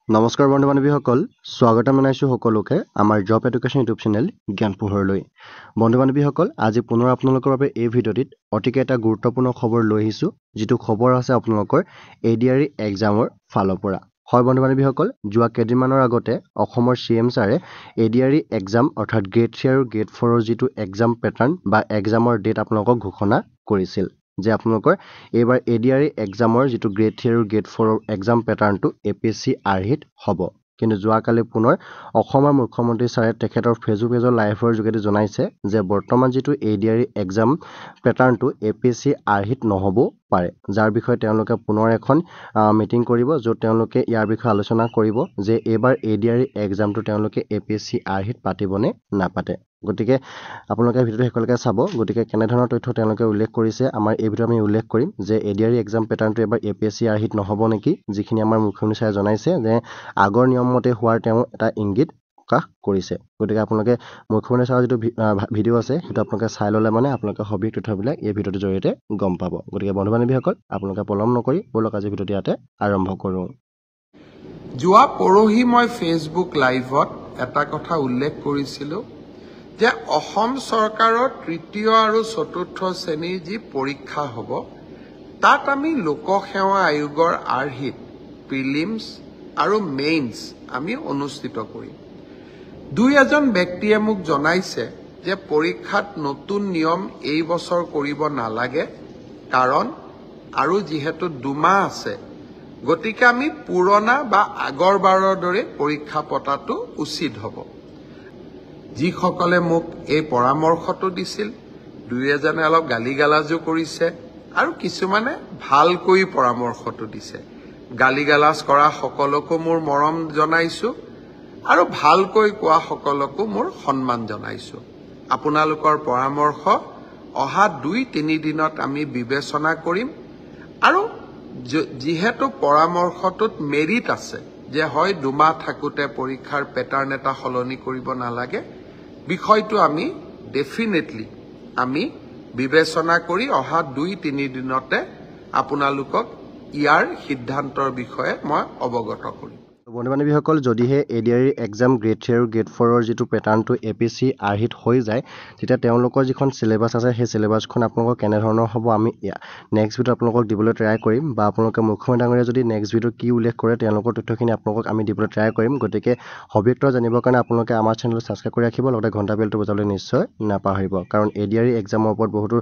নমস্কাৰ বন্ধু বান্ধৱীসকল স্বাগতম জনাইছোঁ সকলোকে আমাৰ জব এডুকেশ্যন ইউটিউব চেনেল জ্ঞান পোহৰলৈ বন্ধু বান্ধৱীসকল আজি পুনৰ আপোনালোকৰ বাবে এই ভিডিঅ'টিত অতিকে এটা গুৰুত্বপূৰ্ণ খবৰ লৈ আহিছোঁ যিটো খবৰ আছে আপোনালোকৰ এডিআৰই এক্সামৰ ফালৰ পৰা হয় বন্ধু বান্ধৱীসকল যোৱা কেইদিনমানৰ আগতে অসমৰ CM ছাৰে এডিআৰই এক্সাম অৰ্থাৎ গ্ৰেড 3 আৰু গ্ৰেড 4 ৰ যিটো এক্সাম পেটাৰ্ণ বা এক্সামৰ ডেট আপোনালোকক ঘোষণা কৰিছিল যে আপোনালোকৰ এইবাৰ এডিআৰই এক্সামৰ যিটো গ্ৰেড 3 আৰু গ্ৰেড 4 ৰ এক্সাম পেটাৰ্ণটো APSC আৰ্হিত হ'ব কিন্তু যোৱাকালি পুনৰ অসমৰ মুখ্যমন্ত্ৰী ছাৰে তেখেতৰ ফেচবুক পেজৰ লাইভৰ যোগেদি জনাইছে যে বৰ্তমান যিটো এডিআৰই এক্সাম পেটাৰ্ণটো APSC আৰ্হিত নহ'ব পাৰে যাৰ বিষয়ে তেওঁলোকে পুনৰ এখন মিটিং কৰিব য'ত তেওঁলোকে ইয়াৰ বিষয়ে আলোচনা কৰিব যে এইবাৰ এডিআৰই এক্সামটো তেওঁলোকে APSC আৰ্হিত পাতিবনে নাপাতে গতিকে আপোনালোকে ভিডিঅ'টো শেষলৈকে চাব গতিকে কেনেধৰণৰ তথ্য তেওঁলোকে উল্লেখ কৰিছে আমাৰ এই ভিডিঅ'ত আমি উল্লেখ কৰিম যে এডিআৰই এক্সাম পেটাৰ্ণটো এবাৰ APSC আৰ্হিত নহ'ব নেকি যিখিনি আমাৰ মুখ্যমন্ত্ৰী ছাৰে জনাইছে যে আগৰ নিয়মমতে হোৱাৰ তেওঁ এটা ইংগিত প্ৰকাশ কৰিছে গতিকে আপোনালোকে মুখ্যমন্ত্ৰী ছাৰৰ যিটো ভিডিঅ' আছে সেইটো আপোনালোকে চাই ল'লে মানে আপোনালোকে সবিশেষ তথ্যবিলাক এই ভিডিঅ'টোৰ জৰিয়তে গম পাব গতিকে বন্ধু বান্ধৱীসকল আপোনালোকে পলম নকৰি বলক আজি ভিডিঅ'টো ইয়াতে আৰম্ভ কৰোঁ যোৱা পৰহি মই ফেচবুক লাইভত এটা কথা উল্লেখ কৰিছিলোঁ যে অসম চৰকাৰৰ তৃতীয় আৰু চতুৰ্থ শ্ৰেণীৰ যি পৰীক্ষা হ'ব তাত আমি লোকসেৱা আয়োগৰ আৰ্হিত প্ৰিলিমছ আৰু মেইনছ আমি অনুষ্ঠিত কৰিম দুই এজন ব্যক্তিয়ে মোক জনাইছে যে পৰীক্ষাত নতুন নিয়ম এই বছৰ কৰিব নালাগে কাৰণ আৰু যিহেতু দুমাহ আছে গতিকে আমি পুৰণা বা আগৰবাৰৰ দৰে পৰীক্ষা পতাটো উচিত হ'ব যিসকলে মোক এই পৰামৰ্শটো দিছিল দুই এজনে অলপ গালিগালাজো কৰিছে আৰু কিছুমানে ভালকৈ পৰামৰ্শটো দিছে গালিগালাজ কৰা সকলকো মোৰ মৰম জনাইছোঁ আৰু ভালকৈ কোৱা সকলকো মোৰ সন্মান জনাইছোঁ আপোনালোকৰ পৰামৰ্শ অহা 2-3 দিনত আমি বিবেচনা কৰিম আৰু যিহেতু পৰামৰ্শটোত মেৰিট আছে যে হয় দুমাহ থাকোতে পৰীক্ষাৰ পেটাৰ্ণ এটা সলনি কৰিব নালাগে বিষয়টো আমি ডেফিনেটলি আমি বিবেচনা কৰি অহা 2-3 দিনতে আপোনালোকক ইয়াৰ সিদ্ধান্তৰ বিষয়ে মই অৱগত কৰিম বন্ধু বান্ধৱীসকল যদিহে এডিআৰই এক্সাম গ্ৰেড 3 আৰু গ্ৰেড 4 ৰ যিটো পেটাৰ্ণটো APSC আৰ্হিত হৈ যায় তেতিয়া তেওঁলোকৰ যিখন চিলেবাছ আছে সেই চিলেবাছখন আপোনালোকৰ কেনেধৰণৰ হ'ব আমি নেক্সট ভিডিঅ'ত আপোনালোকক দিবলৈ ট্ৰাই কৰিম বা আপোনালোকে মুখ্যমন্ত্ৰী ডাঙৰীয়াই যদি নেক্সট ভিডিঅ'ত কি উল্লেখ কৰে তেওঁলোকৰ তথ্যখিনি আপোনালোকক আমি দিবলৈ ট্ৰাই কৰিম গতিকে সবিশেষ জানিবৰ কাৰণে আপোনালোকে আমাৰ চেনেলটো ছাবস্ক্ৰাইব কৰি ৰাখিব লগতে ঘণ্টা বেলটো বজাবলৈ নিশ্চয় নাপাহৰিব কাৰণ এডিআৰই এক্সামৰ ওপৰত বহুতো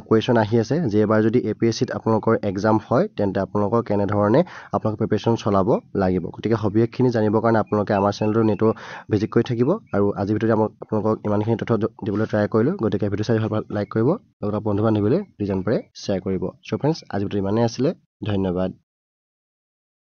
কুৱেশ্যন আহি আছে যে এবাৰ যদি APSCত আপোনালোকৰ এক্সাম হয় তেন্তে আপোনালোকৰ কেনেধৰণে আপোনালোকৰ প্ৰিপেৰেশ্যন চলাব লাগিব গতিকে সবিশেষখিনি জানিবৰ কাৰণে আপোনালোকে আমাৰ চেনেলটো নেটো ভিজিট কৰি থাকিব আৰু আজি ভিডিঅ'তে আপোনালোকক ইমানখিনি তথ্য দিবলৈ ট্ৰাই কৰিলোঁ গতিকে ভিডিঅ' চাই ভাল লাইক কৰিব লগতে বন্ধু বান্ধৱীলৈ যিজন পাৰে শ্বেয়াৰ কৰিব চ' ফ্ৰেণ্ডছ আজি ভিডিঅ' ইমানেই আছিলে ধন্যবাদ